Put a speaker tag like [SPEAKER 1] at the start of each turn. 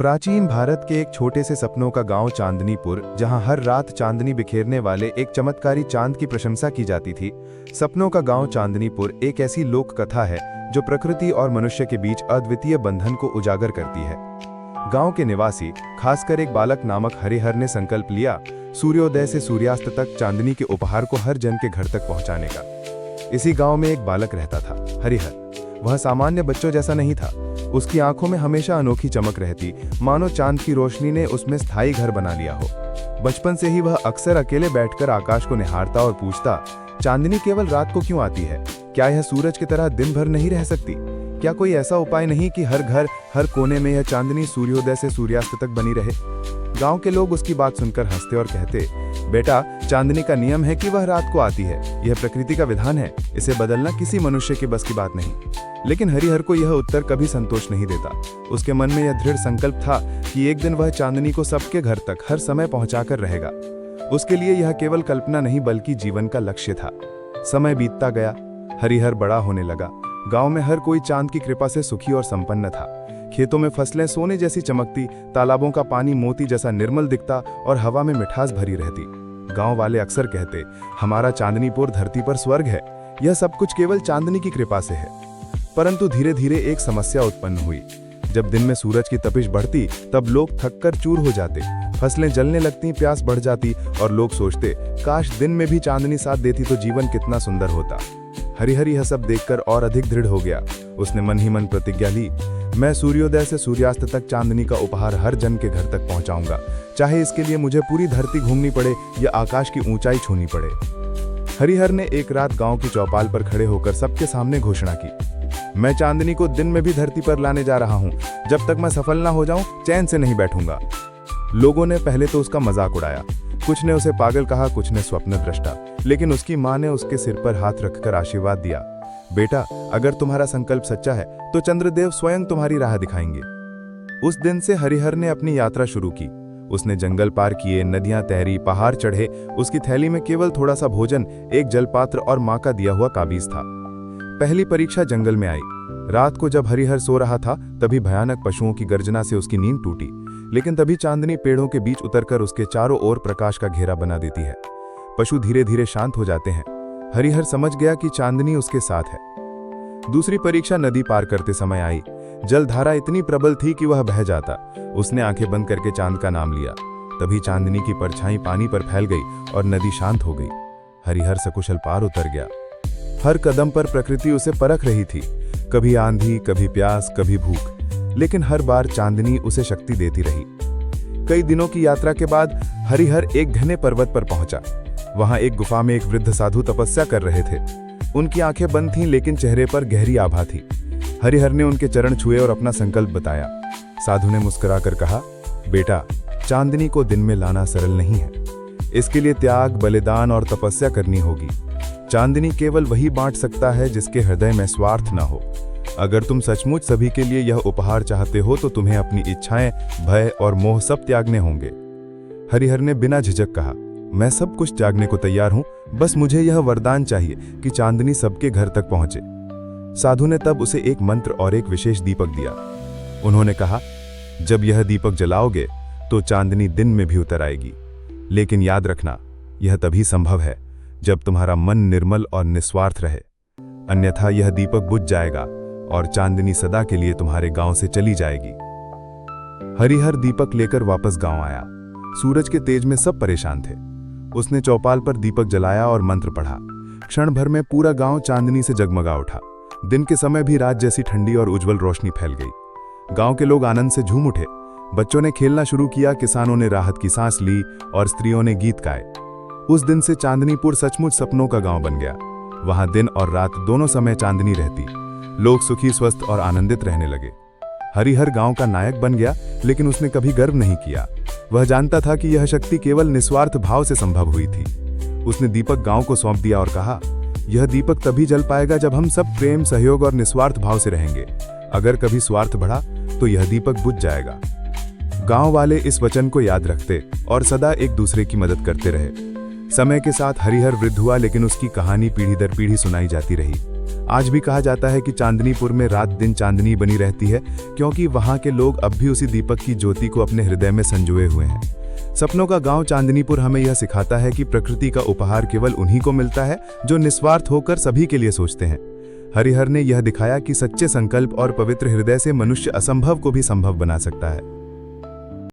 [SPEAKER 1] प्राचीन भारत के एक छोटे से सपनों का गांव चांदनीपुर, जहां हर रात चांदनी बिखेरने वाले एक चमत्कारी चांद की प्रशंसा की जाती थी। सपनों का गांव चांदनीपुर एक ऐसी लोक कथा है जो प्रकृति और मनुष्य के बीच अद्वितीय बंधन को उजागर करती है। गांव के निवासी, खासकर एक बालक नामक हरिहर ने संकल्प लिया सूर्योदय से सूर्यास्त तक चांदनी के उपहार को हर जन के घर तक पहुंचाने का। इसी गांव में एक बालक रहता था, हरिहर। वह सामान्य बच्चों जैसा नहीं था। उसकी आंखों में हमेशा अनोखी चमक रहती, मानो चांद की रोशनी ने उसमें स्थायी घर बना लिया हो। बचपन से ही वह अक्सर अकेले बैठकर आकाश को निहारता और पूछता, चांदनी केवल रात को क्यों आती है? क्या यह सूरज की तरह दिन भर नहीं रह सकती? क्या कोई ऐसा उपाय नहीं कि हर घर, हर कोने में यह चांदनी सूर्योदय से सूर्यास्त तक बनी रहे? गांव के लोग उसकी बात सुनकर हंसते और कहते, बेटा, चांदनी का नियम है कि वह रात को आती है। यह प्रकृति का विधान है, इसे बदलना किसी मनुष्य के बस की बात नहीं। लेकिन हरिहर को यह उत्तर कभी संतोष नहीं देता। उसके मन में यह दृढ़ संकल्प था कि एक दिन वह चांदनी को सबके घर तक हर समय पहुंचाकर रहेगा। उसके लिए यह केवल कल्पना नहीं बल्कि जीवन का लक्ष्य था। समय बीतता गया, हरिहर बड़ा होने लगा। गांव में हर कोई चांद की कृपा से सुखी और संपन्न था। खेतों में फसलें सोने जैसी चमकती, तालाबों का पानी मोती जैसा निर्मल दिखता और हवा में मिठास भरी रहती। गांव वाले अक्सर कहते, हमारा चांदनीपुर धरती पर स्वर्ग है। यह सब कुछ केवल चांदनी की कृपा से है। परंतु धीरे धीरे एक समस्या उत्पन्न हुई। जब दिन में सूरज की तपिश बढ़ती, तब लोग थककर चूर हो जाते, फसलें जलने लगती, प्यास बढ़ जाती और लोग सोचते, काश दिन में भी चांदनी साथ देती तो जीवन कितना सुंदर होता। हरिहर यह सब देखकर और अधिक दृढ़ हो गया। उसने मन ही मन प्रतिज्ञा ली, मैं सूर्योदय से सूर्यास्त तक चांदनी का उपहार हर जन के घर तक पहुंचाऊंगा, चाहे इसके लिए मुझे पूरी धरती घूमनी पड़े या आकाश की ऊंचाई छूनी पड़े। हरिहर ने एक रात गांव की चौपाल पर खड़े होकर सबके सामने घोषणा की, मैं चांदनी को दिन में भी धरती पर लाने जा रहा हूं। जब तक मैं सफल ना हो जाऊं, चैन से नहीं बैठूंगा। लोगों ने पहले तो उसका मजाक उड़ाया। कुछ ने उसे पागल कहा, कुछ ने स्वप्नद्रष्टा। लेकिन उसकी मां ने उसके सिर पर हाथ रखकर आशीर्वाद दिया, बेटा, अगर तुम्हारा संकल्प सच्चा है तो चंद्रदेव स्वयं तुम्हारी राह दिखाएंगे। उस दिन से हरिहर ने अपनी यात्रा शुरू की। उसने जंगल पार किए, नदियां तैरी, पहाड़ चढ़े। उसकी थैली में केवल थोड़ा सा भोजन, एक जलपात्र और मां का दिया हुआ काबीज था। पहली परीक्षा जंगल में आई। रात को जब हरिहर सो रहा था, तभी भयानक पशुओं की गर्जना से उसकी नींद टूटी। लेकिन तभी चांदनी पेड़ों के बीच उतरकर उसके चारों ओर प्रकाश का घेरा बना देती है। पशु धीरे धीरे शांत हो जाते हैं। हरिहर समझ गया कि चांदनी उसके साथ है। दूसरी परीक्षा नदी पार करते समय आई। जलधारा इतनी प्रबल थी कि वह बह जाता। उसने आंखें बंद करके चांद का नाम लिया। तभी चांदनी की परछाई पानी पर फैल गई और नदी शांत हो गई। हरिहर सकुशल पार उतर गया। हर कदम पर प्रकृति उसे परख रही थी, कभी आंधी, कभी प्यास, कभी भूख, लेकिन हर बार चांदनी उसे शक्ति देती रही। कई दिनों की यात्रा के बाद हरिहर एक घने पर्वत पर पहुंचा। वहां एक गुफा में एक वृद्ध साधु तपस्या कर रहे थे। उनकी आंखें बंद थीं, लेकिन चेहरे पर गहरी आभा थी। हरिहर ने उनके चरण छुए और अपना संकल्प बताया। साधु ने मुस्कुराकर कहा, बेटा, चांदनी को दिन में लाना सरल नहीं है। इसके लिए त्याग, बलिदान और तपस्या करनी होगी। चांदनी केवल वही बांट सकता है जिसके हृदय में स्वार्थ न हो। अगर तुम सचमुच सभी के लिए यह उपहार चाहते हो तो तुम्हें अपनी इच्छाएं, भय और मोह सब त्यागने होंगे। हरिहर ने बिना झिझक कहा, मैं सब कुछ त्यागने को तैयार हूं, बस मुझे यह वरदान चाहिए कि चांदनी सबके घर तक पहुंचे। साधु ने तब उसे एक मंत्र और एक विशेष दीपक दिया। उन्होंने कहा, जब यह दीपक जलाओगे तो चांदनी दिन में भी उतर आएगी। लेकिन याद रखना, यह तभी संभव है जब तुम्हारा मन निर्मल और निस्वार्थ रहे, अन्यथा यह दीपक बुझ जाएगा और चांदनी सदा के लिए तुम्हारे गांव से चली जाएगी। हरिहर दीपक लेकर वापस गांव आया। सूरज के तेज में सब परेशान थे। उसने चौपाल पर दीपक जलाया और मंत्र पढ़ा। क्षण भर में पूरा गांव चांदनी से जगमगा उठा। दिन के समय भी रात जैसी ठंडी और उज्जवल रोशनी फैल गई। गांव के लोग आनंद से झूम उठे। बच्चों ने खेलना शुरू किया, किसानों ने राहत की सांस ली और स्त्रियों ने गीत गाए। उस दिन से चांदनीपुर सचमुच सपनों का गांव बन गया। वहां दिन और रात दोनों समय चांदनी रहती। लोग सुखी, स्वस्थ और आनंदित रहने लगे। हरिहर गांव का नायक बन गया, लेकिन उसने कभी गर्व नहीं किया। वह जानता था कि यह शक्ति केवल निस्वार्थ भाव से संभव हुई थी। उसने दीपक गांव को सौंप दिया और कहा, यह दीपक तभी जल पाएगा जब हम सब प्रेम, सहयोग और निस्वार्थ भाव से रहेंगे। अगर कभी स्वार्थ बढ़ा तो यह दीपक बुझ जाएगा। गांव वाले इस वचन को याद रखते और सदा एक दूसरे की मदद करते रहे। समय के साथ हरिहर वृद्ध हुआ, लेकिन उसकी कहानी पीढ़ी दर पीढ़ी सुनाई जाती रही। आज भी कहा जाता है कि चांदनीपुर में रात दिन चांदनी बनी रहती है, क्योंकि वहाँ के लोग अब भी उसी दीपक की ज्योति को अपने हृदय में संजोए हुए हैं। सपनों का गांव चांदनीपुर हमें यह सिखाता है कि प्रकृति का उपहार केवल उन्हीं को मिलता है जो निस्वार्थ होकर सभी के लिए सोचते हैं। हरिहर ने यह दिखाया कि सच्चे संकल्प और पवित्र हृदय से मनुष्य असंभव को भी संभव बना सकता है।